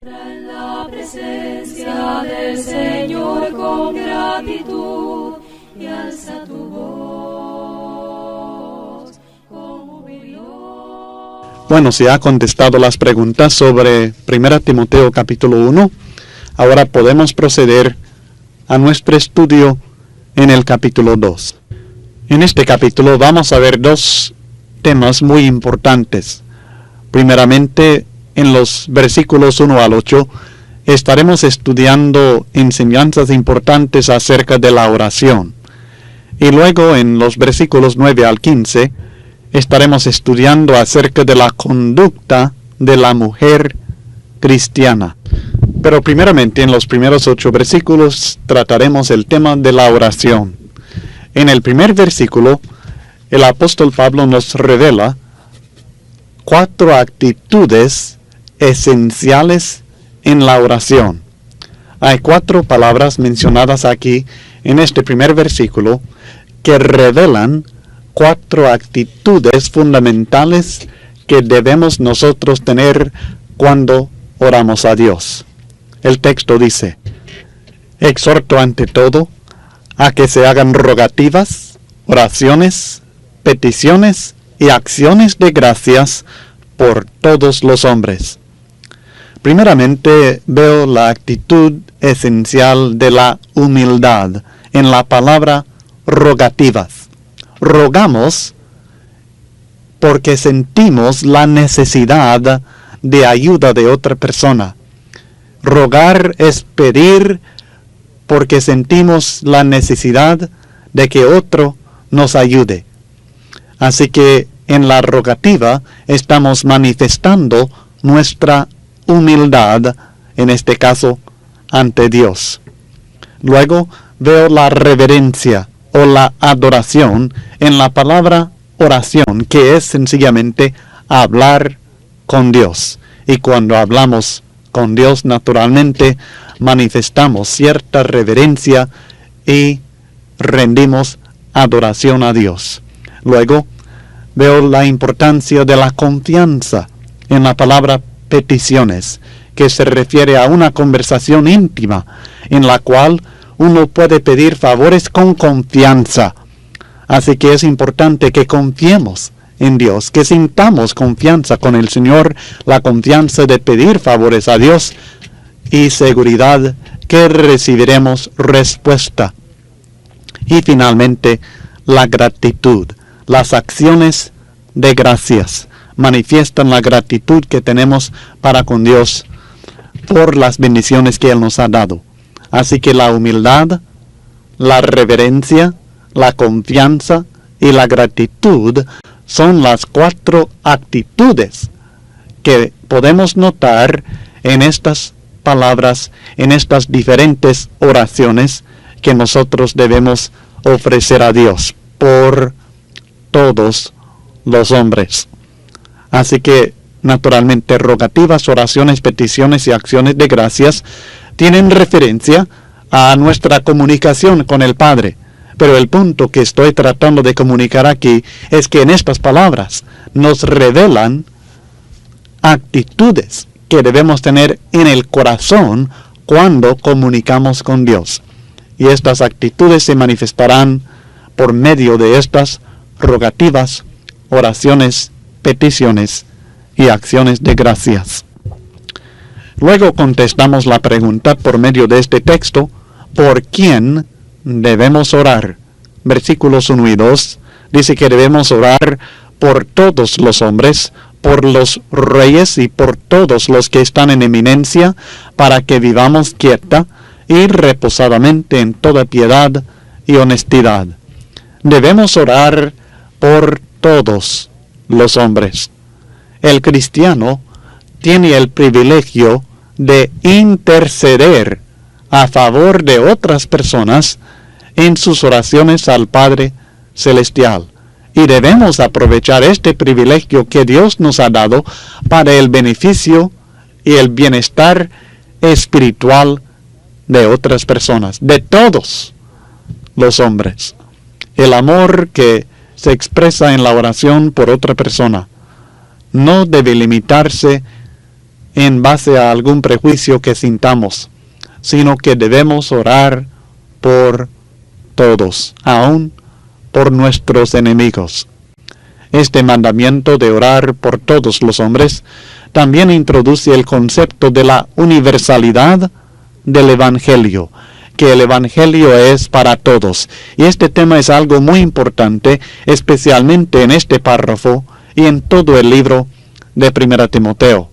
En la presencia del Señor con gratitud y alza tu voz con jubileo. Bueno, se ha contestado las preguntas sobre 1 Timoteo capítulo 1. Ahora podemos proceder a nuestro estudio en el capítulo 2. En este capítulo vamos a ver dos temas muy importantes. Primeramente, en los versículos 1 al 8, estaremos estudiando enseñanzas importantes acerca de la oración. Y luego, en los versículos 9 al 15, estaremos estudiando acerca de la conducta de la mujer cristiana. Pero primeramente, en los primeros 8 versículos, trataremos el tema de la oración. En el primer versículo, el apóstol Pablo nos revela 4 actitudes esenciales en la oración. Hay 4 palabras mencionadas aquí en este primer versículo que revelan 4 actitudes fundamentales que debemos nosotros tener cuando oramos a Dios. El texto dice: exhorto ante todo a que se hagan rogativas, oraciones, peticiones y acciones de gracias por todos los hombres. Primeramente veo la actitud esencial de la humildad en la palabra rogativas. Rogamos porque sentimos la necesidad de ayuda de otra persona. Rogar es pedir porque sentimos la necesidad de que otro nos ayude. Así que en la rogativa estamos manifestando nuestra humildad, en este caso, ante Dios. Luego veo la reverencia o la adoración en la palabra oración, que es sencillamente hablar con Dios. Y cuando hablamos con Dios, naturalmente, manifestamos cierta reverencia y rendimos adoración a Dios. Luego, veo la importancia de la confianza en la palabra peticiones, que se refiere a una conversación íntima en la cual uno puede pedir favores con confianza. Así que es importante que confiemos en Dios, que sintamos confianza con el Señor, la confianza de pedir favores a Dios y seguridad que recibiremos respuesta. Y finalmente, la gratitud. Las acciones de gracias manifiestan la gratitud que tenemos para con Dios por las bendiciones que Él nos ha dado. Así que la humildad, la reverencia, la confianza y la gratitud son las 4 actitudes que podemos notar en estas palabras, en estas diferentes oraciones que nosotros debemos ofrecer a Dios por todos los hombres. Así que, naturalmente, rogativas, oraciones, peticiones y acciones de gracias tienen referencia a nuestra comunicación con el Padre. Pero el punto que estoy tratando de comunicar aquí es que en estas palabras nos revelan actitudes que debemos tener en el corazón cuando comunicamos con Dios. Y estas actitudes se manifestarán por medio de estas rogativas, oraciones, peticiones y acciones de gracias. Luego contestamos la pregunta por medio de este texto: ¿por quién debemos orar? Versículos 1 y 2 dice que debemos orar por todos los hombres, por los reyes y por todos los que están en eminencia, para que vivamos quieta y reposadamente en toda piedad y honestidad. Debemos orar por todos los hombres. El cristiano tiene el privilegio de interceder a favor de otras personas en sus oraciones al Padre Celestial. Y debemos aprovechar este privilegio que Dios nos ha dado para el beneficio y el bienestar espiritual de otras personas, de todos los hombres. El amor que se expresa en la oración por otra persona no debe limitarse en base a algún prejuicio que sintamos, sino que debemos orar por todos, aun por nuestros enemigos. Este mandamiento de orar por todos los hombres también introduce el concepto de la universalidad del Evangelio, que el Evangelio es para todos. Y este tema es algo muy importante, especialmente en este párrafo y en todo el libro de 1 Timoteo.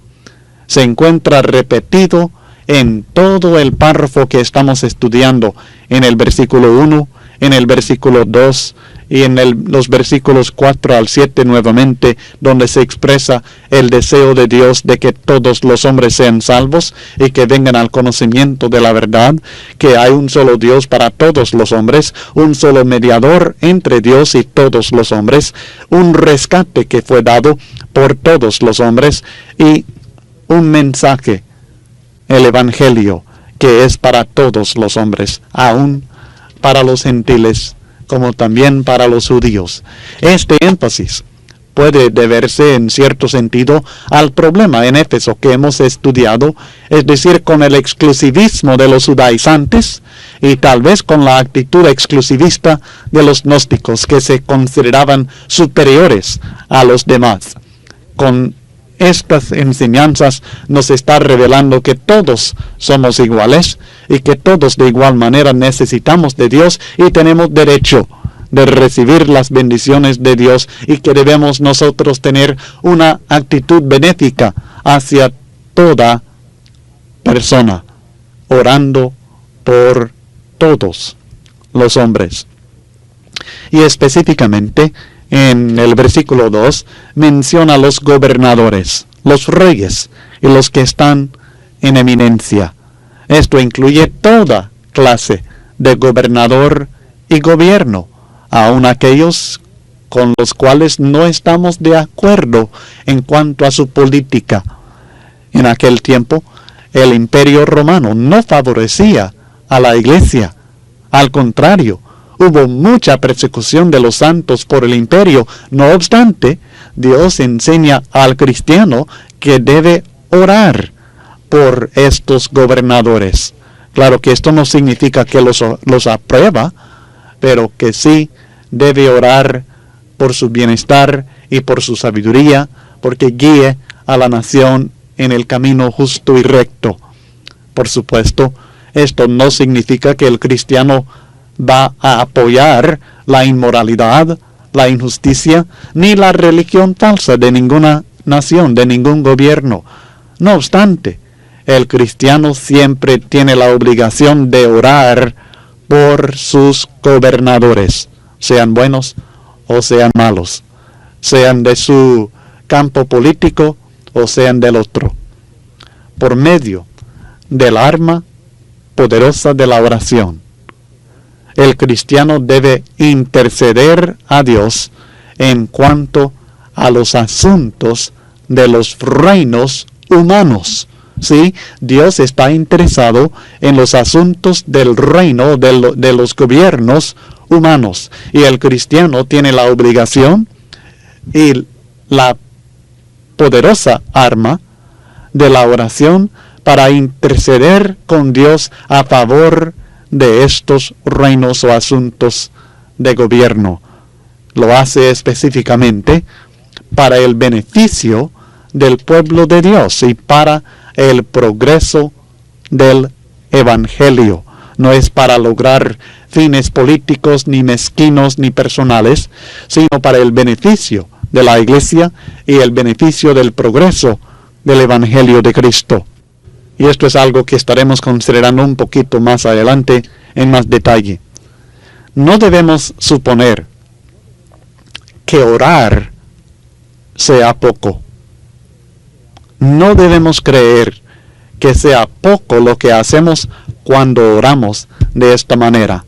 Se encuentra repetido en todo el párrafo que estamos estudiando, en el versículo 1, en el versículo 2 y en los versículos 4 al 7 nuevamente, donde se expresa el deseo de Dios de que todos los hombres sean salvos y que vengan al conocimiento de la verdad, que hay un solo Dios para todos los hombres, un solo mediador entre Dios y todos los hombres, un rescate que fue dado por todos los hombres y un mensaje, el Evangelio, que es para todos los hombres, aún para los gentiles, como también para los judíos. Este énfasis puede deberse en cierto sentido al problema en Éfeso que hemos estudiado, es decir, con el exclusivismo de los judaizantes y tal vez con la actitud exclusivista de los gnósticos que se consideraban superiores a los demás. Con estas enseñanzas nos está revelando que todos somos iguales y que todos de igual manera necesitamos de Dios y tenemos derecho de recibir las bendiciones de Dios y que debemos nosotros tener una actitud benéfica hacia toda persona, orando por todos los hombres. Y específicamente en el versículo 2 menciona los gobernadores, los reyes y los que están en eminencia. Esto incluye toda clase de gobernador y gobierno, aun aquellos con los cuales no estamos de acuerdo en cuanto a su política. En aquel tiempo, el Imperio Romano no favorecía a la Iglesia. Al contrario, hubo mucha persecución de los santos por el imperio. No obstante, Dios enseña al cristiano que debe orar por estos gobernadores. Claro que esto no significa que los aprueba, pero que sí debe orar por su bienestar y por su sabiduría, porque guíe a la nación en el camino justo y recto. Por supuesto, esto no significa que el cristiano va a apoyar la inmoralidad, la injusticia, ni la religión falsa de ninguna nación, de ningún gobierno. No obstante, el cristiano siempre tiene la obligación de orar por sus gobernadores, sean buenos o sean malos, sean de su campo político o sean del otro, por medio del arma poderosa de la oración. El cristiano debe interceder a Dios en cuanto a los asuntos de los reinos humanos. ¿Sí? Dios está interesado en los asuntos del reino, de los gobiernos humanos. Y el cristiano tiene la obligación y la poderosa arma de la oración para interceder con Dios a favor de estos reinos o asuntos de gobierno. Lo hace específicamente para el beneficio del pueblo de Dios y para el progreso del Evangelio. No es para lograr fines políticos, ni mezquinos, ni personales, sino para el beneficio de la Iglesia y el beneficio del progreso del Evangelio de Cristo. Y esto es algo que estaremos considerando un poquito más adelante en más detalle. No debemos suponer que orar sea poco. No debemos creer que sea poco lo que hacemos cuando oramos de esta manera,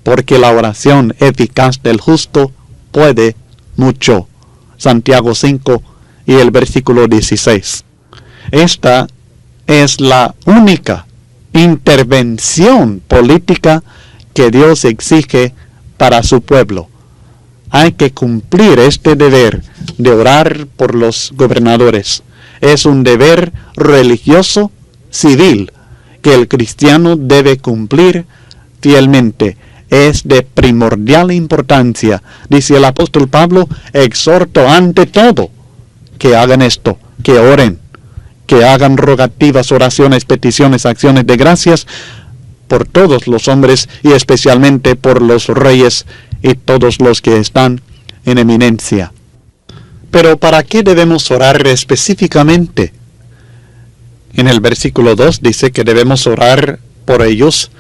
porque la oración eficaz del justo puede mucho. Santiago 5 y el versículo 16. Esta es la única intervención política que Dios exige para su pueblo. Hay que cumplir este deber de orar por los gobernadores. Es un deber religioso, civil, que el cristiano debe cumplir fielmente. Es de primordial importancia. Dice el apóstol Pablo, exhorto ante todo que hagan esto, que oren, que hagan rogativas, oraciones, peticiones, acciones de gracias por todos los hombres y especialmente por los reyes y todos los que están en eminencia. Pero ¿para qué debemos orar específicamente? En el versículo 2 dice que debemos orar por ellos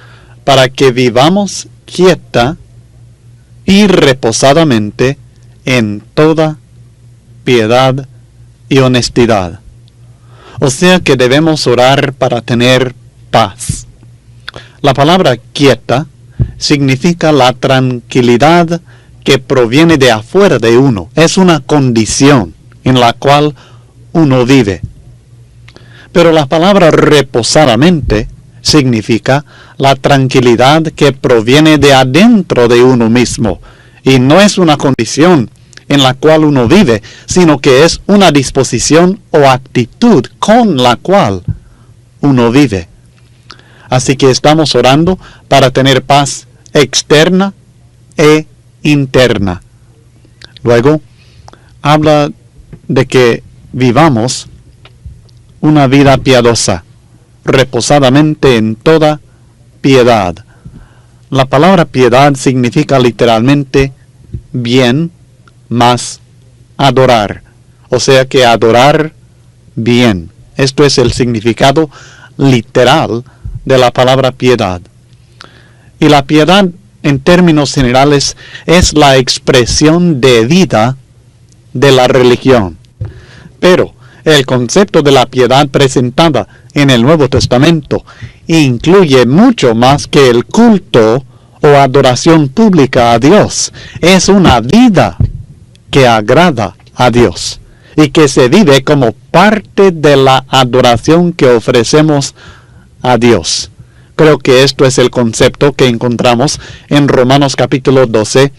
para que vivamos quieta y reposadamente en toda piedad y honestidad. O sea que debemos orar para tener paz. La palabra quieta significa la tranquilidad que proviene de afuera de uno. Es una condición en la cual uno vive. Pero la palabra reposadamente significa la tranquilidad que proviene de adentro de uno mismo. Y no es una condición en la cual uno vive, sino que es una disposición o actitud con la cual uno vive. Así que estamos orando para tener paz externa e interna. Luego, habla de que vivamos una vida piadosa, reposadamente en toda piedad. La palabra piedad significa literalmente bien más adorar. O sea que adorar bien. Esto es el significado literal de la palabra piedad. Y la piedad, en términos generales, es la expresión de vida de la religión. Pero el concepto de la piedad presentada en el Nuevo Testamento incluye mucho más que el culto o adoración pública a Dios. Es una vida que agrada a Dios y que se vive como parte de la adoración que ofrecemos a Dios. Creo que esto es el concepto que encontramos en Romanos capítulo 12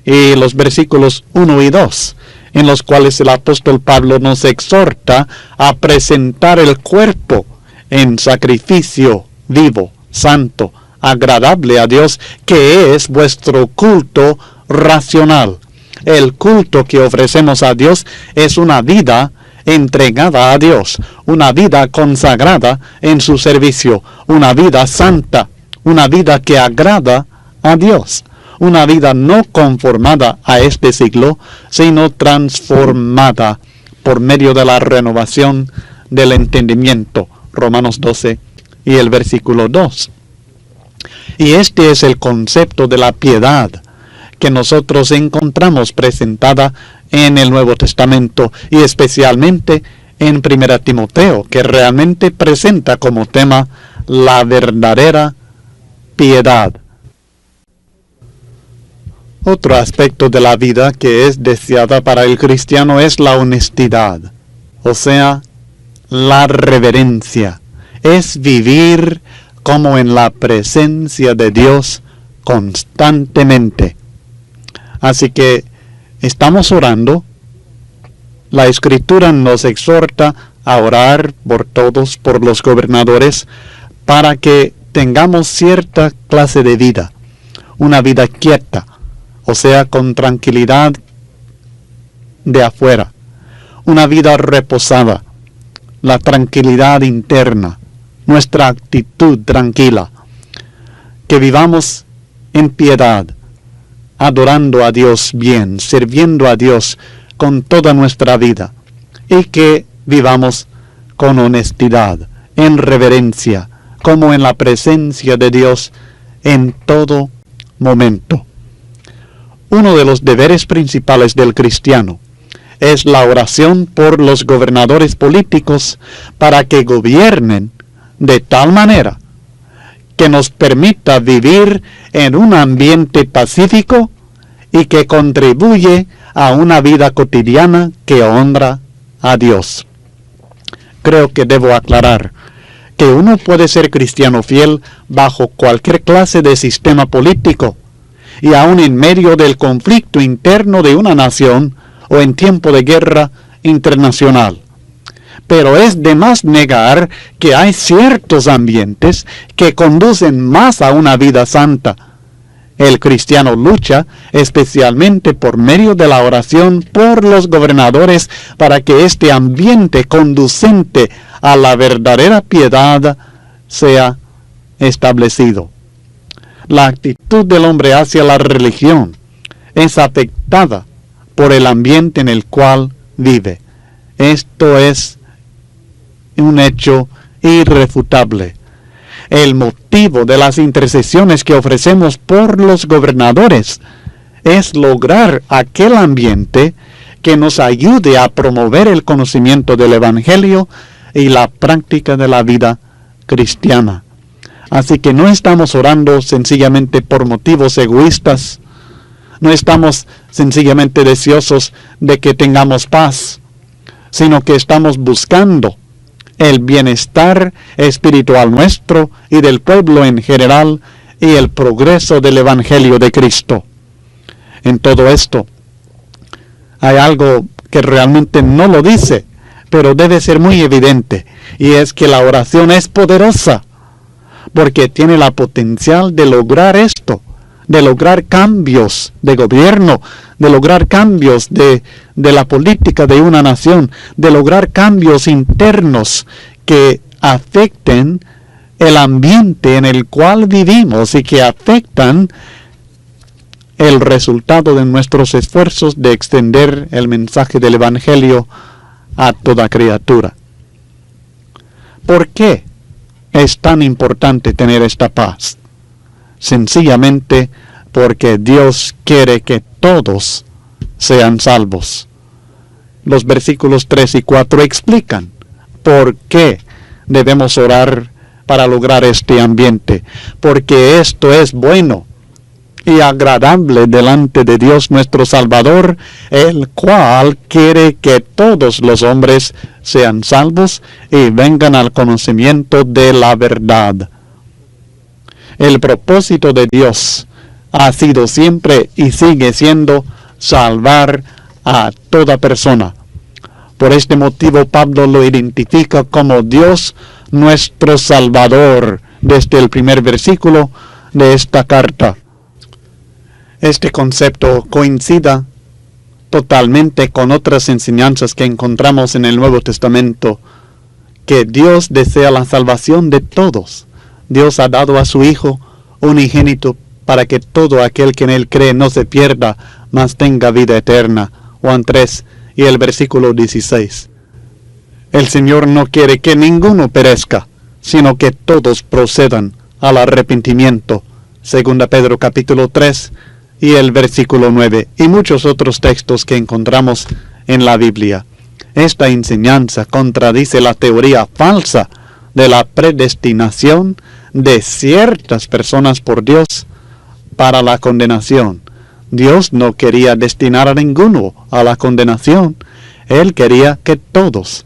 y los versículos 1 y 2, en los cuales el apóstol Pablo nos exhorta a presentar el cuerpo en sacrificio vivo, santo, agradable a Dios, que es vuestro culto racional. El culto que ofrecemos a Dios es una vida entregada a Dios, una vida consagrada en su servicio, una vida santa, una vida que agrada a Dios, una vida no conformada a este siglo, sino transformada por medio de la renovación del entendimiento. Romanos 12 y el versículo 2. Y este es el concepto de la piedad que nosotros encontramos presentada en el Nuevo Testamento y especialmente en 1 Timoteo, que realmente presenta como tema la verdadera piedad. Otro aspecto de la vida que es deseada para el cristiano es la honestidad, o sea, la reverencia. Es vivir como en la presencia de Dios constantemente. Así que estamos orando. La Escritura nos exhorta a orar por todos, por los gobernadores, para que tengamos cierta clase de vida, una vida quieta, o sea, con tranquilidad de afuera, una vida reposada, la tranquilidad interna, nuestra actitud tranquila, que vivamos en piedad, adorando a Dios bien, sirviendo a Dios con toda nuestra vida, y que vivamos con honestidad, en reverencia, como en la presencia de Dios en todo momento. Uno de los deberes principales del cristiano es la oración por los gobernadores políticos para que gobiernen de tal manera que nos permita vivir en un ambiente pacífico y que contribuye a una vida cotidiana que honra a Dios. Creo que debo aclarar que uno puede ser cristiano fiel bajo cualquier clase de sistema político y aún en medio del conflicto interno de una nación o en tiempo de guerra internacional. Pero es de más negar que hay ciertos ambientes que conducen más a una vida santa. El cristiano lucha especialmente por medio de la oración por los gobernadores para que este ambiente conducente a la verdadera piedad sea establecido. La actitud del hombre hacia la religión es afectada por el ambiente en el cual vive. Esto es un hecho irrefutable. El motivo de las intercesiones que ofrecemos por los gobernadores es lograr aquel ambiente que nos ayude a promover el conocimiento del Evangelio y la práctica de la vida cristiana. Así que no estamos orando sencillamente por motivos egoístas. No estamos sencillamente deseosos de que tengamos paz, sino que estamos buscando el bienestar espiritual nuestro y del pueblo en general y el progreso del Evangelio de Cristo. En todo esto hay algo que realmente no lo dice, pero debe ser muy evidente, y es que la oración es poderosa, porque tiene la potencial de lograr esto, de lograr cambios de gobierno, de lograr cambios de la política de una nación, de lograr cambios internos que afecten el ambiente en el cual vivimos y que afectan el resultado de nuestros esfuerzos de extender el mensaje del Evangelio a toda criatura. ¿Por qué es tan importante tener esta paz? Sencillamente porque Dios quiere que todos sean salvos. Los versículos 3 y 4 explican por qué debemos orar para lograr este ambiente. Porque esto es bueno y agradable delante de Dios nuestro Salvador, el cual quiere que todos los hombres sean salvos y vengan al conocimiento de la verdad. El propósito de Dios ha sido siempre y sigue siendo salvar a toda persona. Por este motivo Pablo lo identifica como Dios nuestro Salvador desde el primer versículo de esta carta. Este concepto coincide totalmente con otras enseñanzas que encontramos en el Nuevo Testamento, que Dios desea la salvación de todos. Dios ha dado a su Hijo unigénito para que todo aquel que en Él cree no se pierda, mas tenga vida eterna. Juan 3 y el versículo 16. El Señor no quiere que ninguno perezca, sino que todos procedan al arrepentimiento. 2 Pedro capítulo 3 y el versículo 9, y muchos otros textos que encontramos en la Biblia. Esta enseñanza contradice la teoría falsa de la predestinación de ciertas personas por Dios para la condenación. Dios no quería destinar a ninguno a la condenación. Él quería que todos,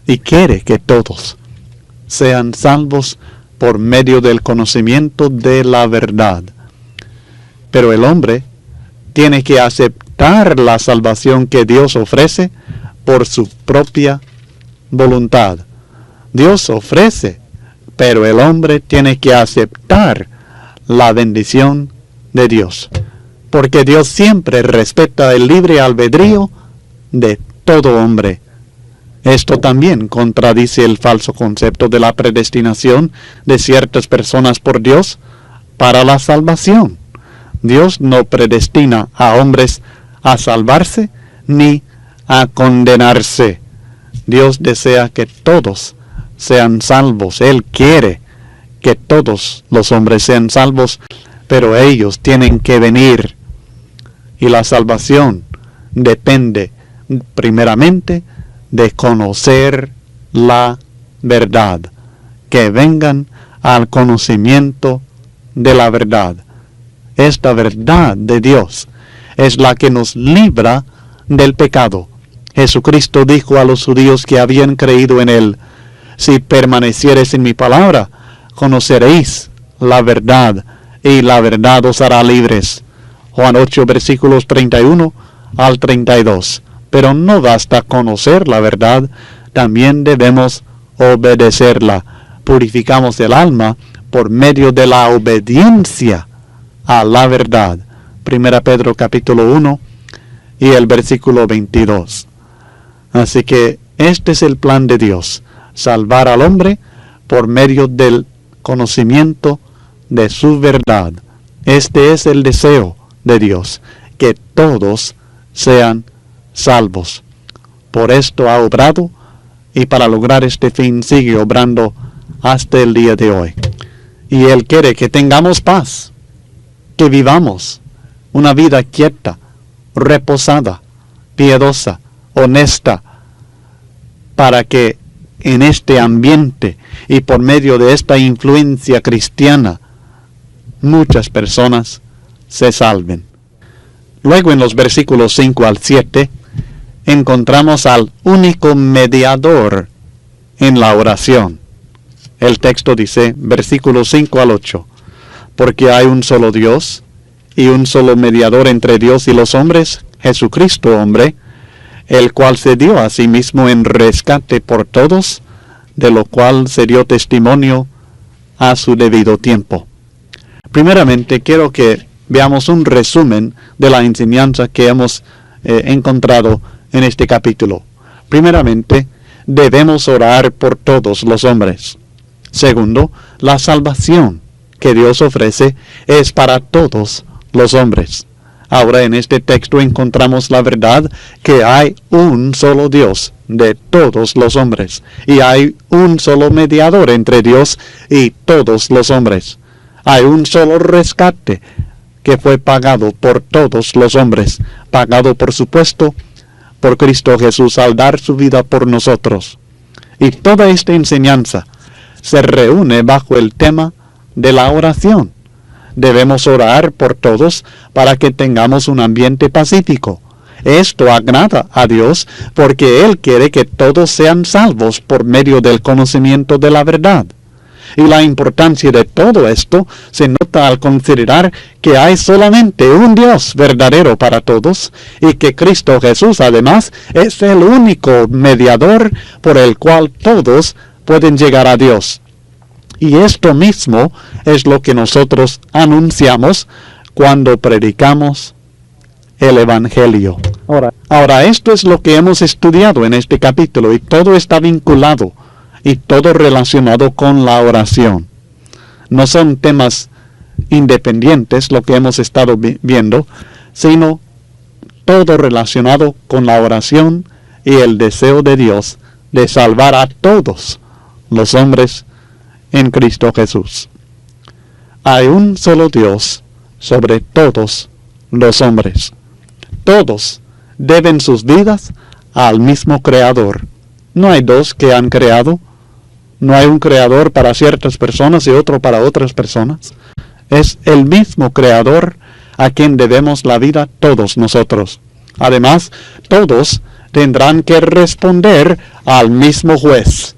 y quiere que todos, sean salvos por medio del conocimiento de la verdad. Pero el hombre tiene que aceptar la salvación que Dios ofrece por su propia voluntad. Dios ofrece, pero el hombre tiene que aceptar la bendición de Dios, porque Dios siempre respeta el libre albedrío de todo hombre. Esto también contradice el falso concepto de la predestinación de ciertas personas por Dios para la salvación. Dios no predestina a hombres a salvarse ni a condenarse. Dios desea que todos sean salvos. Él quiere que todos los hombres sean salvos, pero ellos tienen que venir. Y la salvación depende primeramente de conocer la verdad. Que vengan al conocimiento de la verdad. Esta verdad de Dios es la que nos libra del pecado. Jesucristo dijo a los judíos que habían creído en Él: si permaneciereis en mi palabra, conoceréis la verdad, y la verdad os hará libres. Juan 8, versículos 31 al 32. Pero no basta conocer la verdad, también debemos obedecerla. Purificamos el alma por medio de la obediencia a la verdad. 1 Pedro capítulo 1 y el versículo 22. Así que este es el plan de Dios, salvar al hombre por medio del conocimiento de su verdad. Este es el deseo de Dios, que todos sean salvos. Por esto ha obrado, y para lograr este fin sigue obrando hasta el día de hoy. Y Él quiere que tengamos paz, que vivamos una vida quieta, reposada, piadosa, honesta, para que en este ambiente y por medio de esta influencia cristiana, muchas personas se salven. Luego en los versículos 5 al 7, encontramos al único mediador en la oración. El texto dice, versículos 5 al 8, porque hay un solo Dios y un solo mediador entre Dios y los hombres, Jesucristo hombre, el cual se dio a sí mismo en rescate por todos, de lo cual se dio testimonio a su debido tiempo. Primeramente, quiero que veamos un resumen de la enseñanza que hemos encontrado en este capítulo. Primeramente, debemos orar por todos los hombres. Segundo, la salvación que Dios ofrece es para todos los hombres. Ahora en este texto encontramos la verdad que hay un solo Dios de todos los hombres, y hay un solo mediador entre Dios y todos los hombres. Hay un solo rescate que fue pagado por todos los hombres, pagado por supuesto por Cristo Jesús al dar su vida por nosotros. Y toda esta enseñanza se reúne bajo el tema de la oración. Debemos orar por todos para que tengamos un ambiente pacífico. Esto agrada a Dios porque Él quiere que todos sean salvos por medio del conocimiento de la verdad. Y la importancia de todo esto se nota al considerar que hay solamente un Dios verdadero para todos y que Cristo Jesús además es el único mediador por el cual todos pueden llegar a Dios. Y esto mismo es lo que nosotros anunciamos cuando predicamos el Evangelio. Ahora, esto es lo que hemos estudiado en este capítulo y todo está vinculado y todo relacionado con la oración. No son temas independientes lo que hemos estado viendo, sino todo relacionado con la oración y el deseo de Dios de salvar a todos los hombres en Cristo Jesús. Hay un solo Dios sobre todos los hombres. Todos deben sus vidas al mismo Creador. No hay dos que han creado. No hay un creador para ciertas personas y otro para otras personas. Es el mismo Creador a quien debemos la vida todos nosotros. Además, todos tendrán que responder al mismo juez.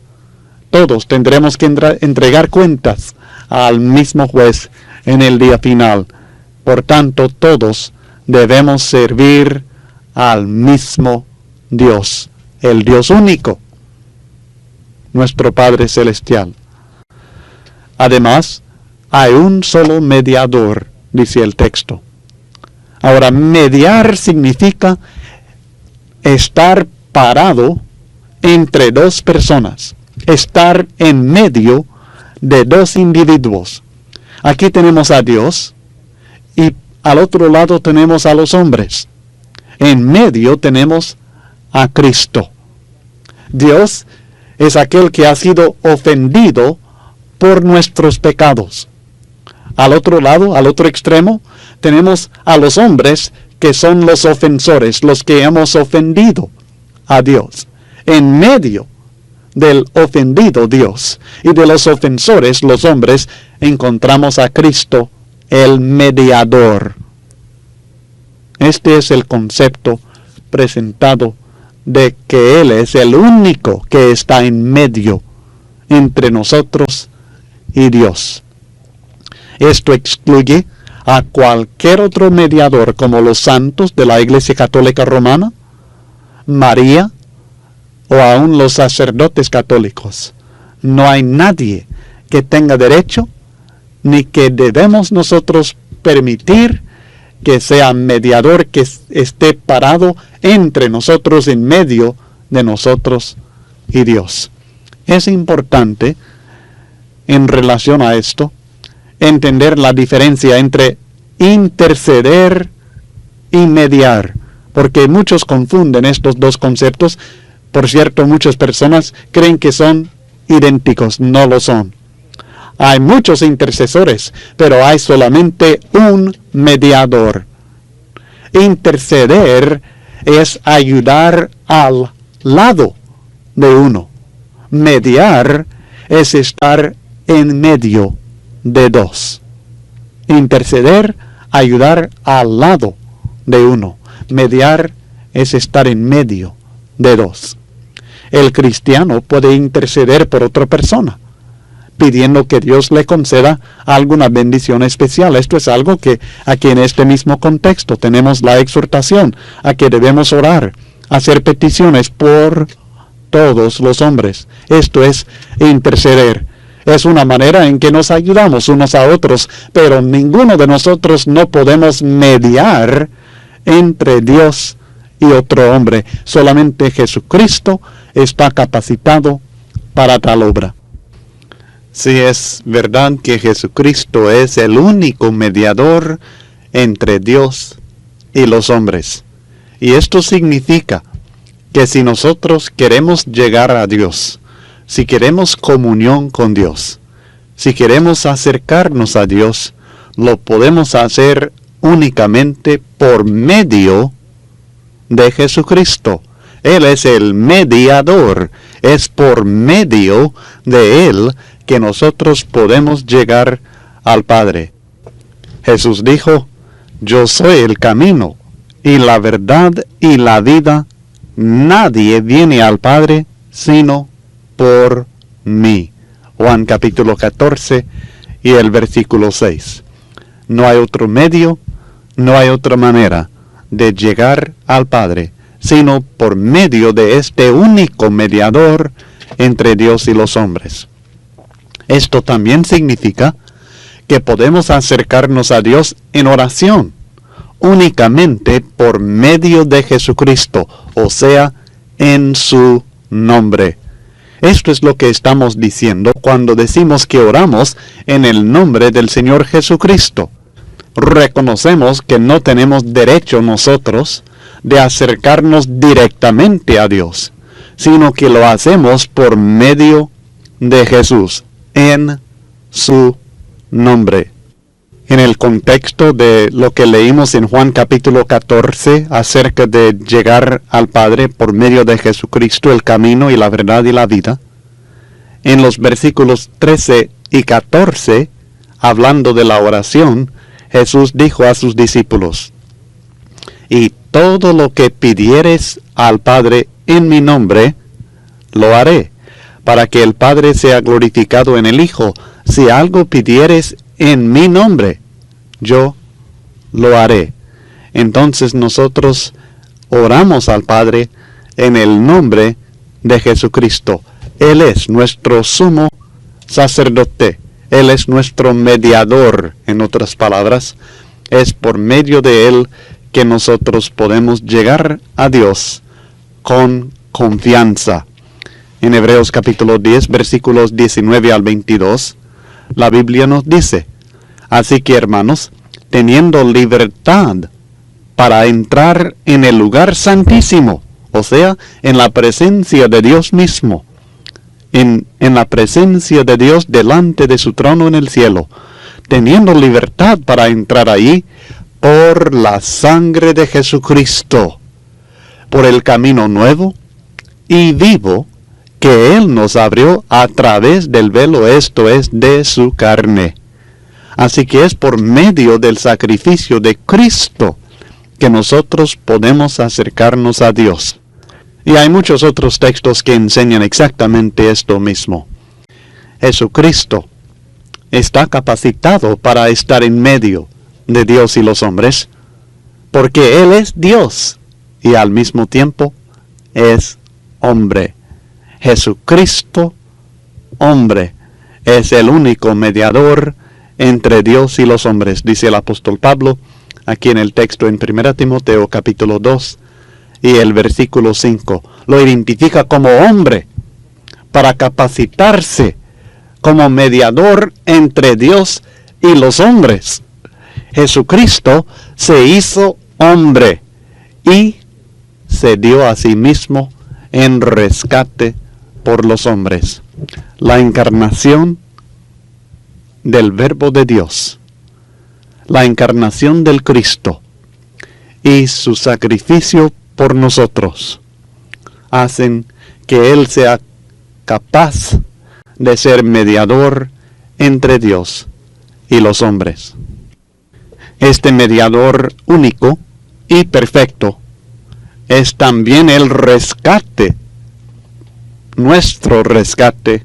Todos tendremos que entregar cuentas al mismo juez en el día final. Por tanto, todos debemos servir al mismo Dios, el Dios único, nuestro Padre Celestial. Además, hay un solo mediador, dice el texto. Ahora, mediar significa estar parado entre dos personas, estar en medio de dos individuos. Aquí tenemos a Dios y al otro lado tenemos a los hombres. En medio tenemos a Cristo. Dios es aquel que ha sido ofendido por nuestros pecados. Al otro lado, al otro extremo, tenemos a los hombres que son los ofensores, los que hemos ofendido a Dios. En medio del ofendido Dios y de los ofensores, los hombres, encontramos a Cristo, el mediador. Este es el concepto presentado de que Él es el único que está en medio entre nosotros y Dios. Esto excluye a cualquier otro mediador como los santos de la Iglesia Católica Romana, María, o aún los sacerdotes católicos. No hay nadie que tenga derecho, ni que debemos nosotros permitir que sea mediador, que esté parado entre nosotros, en medio de nosotros y Dios. Es importante, en relación a esto, entender la diferencia entre interceder y mediar, porque muchos confunden estos dos conceptos. Por cierto, muchas personas creen que son idénticos, no lo son. Hay muchos intercesores, pero hay solamente un mediador. Interceder es ayudar al lado de uno. Mediar es estar en medio de dos. Interceder, ayudar al lado de uno. Mediar es estar en medio de dos. El cristiano puede interceder por otra persona, pidiendo que Dios le conceda alguna bendición especial. Esto es algo que aquí en este mismo contexto tenemos la exhortación a que debemos orar, hacer peticiones por todos los hombres. Esto es interceder. Es una manera en que nos ayudamos unos a otros, pero ninguno de nosotros no podemos mediar entre Dios y otro hombre. Solamente Jesucristo está capacitado para tal obra. Sí, es verdad que Jesucristo es el único mediador entre Dios y los hombres. Y esto significa que si nosotros queremos llegar a Dios, si queremos comunión con Dios, si queremos acercarnos a Dios, lo podemos hacer únicamente por medio de Jesucristo. Él es el mediador. Es por medio de Él que nosotros podemos llegar al Padre. Jesús dijo: yo soy el camino y la verdad y la vida. Nadie viene al Padre sino por mí. Juan capítulo 14 y el versículo 6. No hay otro medio, no hay otra manera de llegar al Padre, sino por medio de este único mediador entre Dios y los hombres. Esto también significa que podemos acercarnos a Dios en oración, únicamente por medio de Jesucristo, o sea, en su nombre. Esto es lo que estamos diciendo cuando decimos que oramos en el nombre del Señor Jesucristo. Reconocemos que no tenemos derecho nosotros de acercarnos directamente a Dios, sino que lo hacemos por medio de Jesús, en su nombre. En el contexto de lo que leímos en Juan capítulo 14 acerca de llegar al Padre por medio de Jesucristo, el camino y la verdad y la vida, en los versículos 13 y 14, hablando de la oración, Jesús dijo a sus discípulos: y todo lo que pidieres al Padre en mi nombre, lo haré, para que el Padre sea glorificado en el Hijo. Si algo pidieres en mi nombre, yo lo haré. Entonces nosotros oramos al Padre en el nombre de Jesucristo. Él es nuestro sumo sacerdote. Él es nuestro mediador, en otras palabras. Es por medio de Él que nosotros podemos llegar a Dios con confianza. En Hebreos capítulo 10, versículos 19 al 22, la Biblia nos dice: así que, hermanos, teniendo libertad para entrar en el lugar santísimo, o sea, en la presencia de Dios mismo, en la presencia de Dios delante de su trono en el cielo, teniendo libertad para entrar ahí por la sangre de Jesucristo, por el camino nuevo y vivo que Él nos abrió a través del velo, esto es, de su carne. Así que es por medio del sacrificio de Cristo que nosotros podemos acercarnos a Dios. Y hay muchos otros textos que enseñan exactamente esto mismo. Jesucristo está capacitado para estar en medio de Dios y los hombres, porque Él es Dios y al mismo tiempo es hombre. Jesucristo, hombre, es el único mediador entre Dios y los hombres, dice el apóstol Pablo, aquí en el texto en 1 Timoteo capítulo 2 y el versículo 5. Lo identifica como hombre para capacitarse como mediador entre Dios y los hombres. Jesucristo se hizo hombre y se dio a sí mismo en rescate por los hombres. La encarnación del Verbo de Dios, la encarnación del Cristo y su sacrificio por nosotros hacen que Él sea capaz de ser mediador entre Dios y los hombres. Este mediador único y perfecto es también el rescate, nuestro rescate,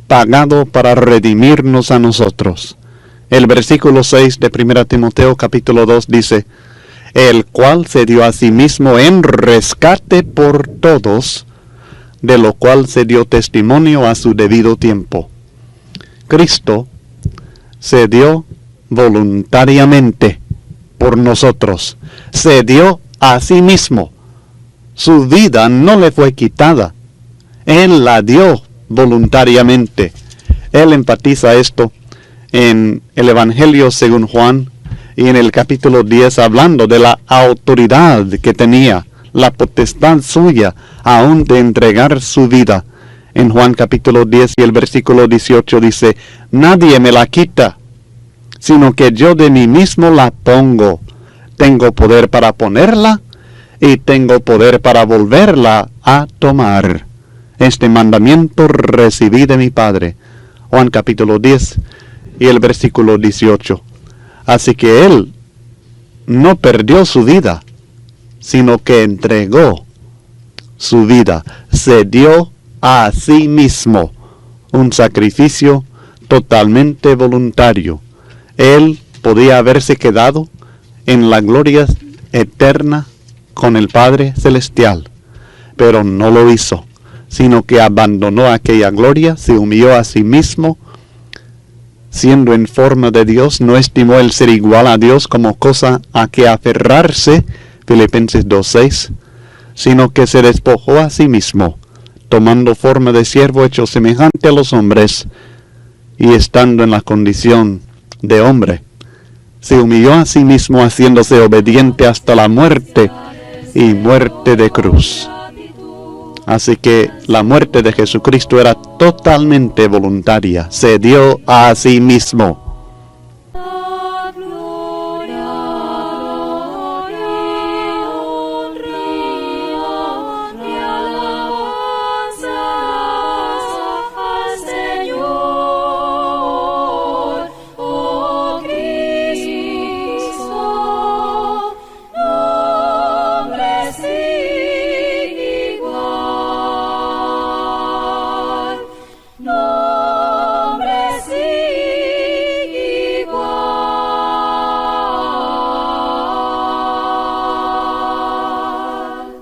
pagado para redimirnos a nosotros. El versículo 6 de 1 Timoteo capítulo 2 dice, el cual se dio a sí mismo en rescate por todos, de lo cual se dio testimonio a su debido tiempo. Cristo se dio voluntariamente por nosotros, se dio a sí mismo. Su vida no le fue quitada, Él la dio voluntariamente. Él enfatiza esto en el Evangelio según Juan y en el capítulo 10, hablando de la autoridad que tenía, la potestad suya aún de entregar su vida. En Juan capítulo 10 y el versículo 18 dice, nadie me la quita, sino que yo de mí mismo la pongo. Tengo poder para ponerla y tengo poder para volverla a tomar. Este mandamiento recibí de mi Padre. Juan capítulo 10 y el versículo 18. Así que Él no perdió su vida, sino que entregó su vida. Se dio a sí mismo un sacrificio totalmente voluntario. Él podía haberse quedado en la gloria eterna con el Padre Celestial, pero no lo hizo, sino que abandonó aquella gloria, se humilló a sí mismo, siendo en forma de Dios, no estimó el ser igual a Dios como cosa a que aferrarse, Filipenses 2:6, sino que se despojó a sí mismo, tomando forma de siervo hecho semejante a los hombres, y estando en la condición de hombre, se humilló a sí mismo, haciéndose obediente hasta la muerte y muerte de cruz. Así que la muerte de Jesucristo era totalmente voluntaria. Se dio a sí mismo.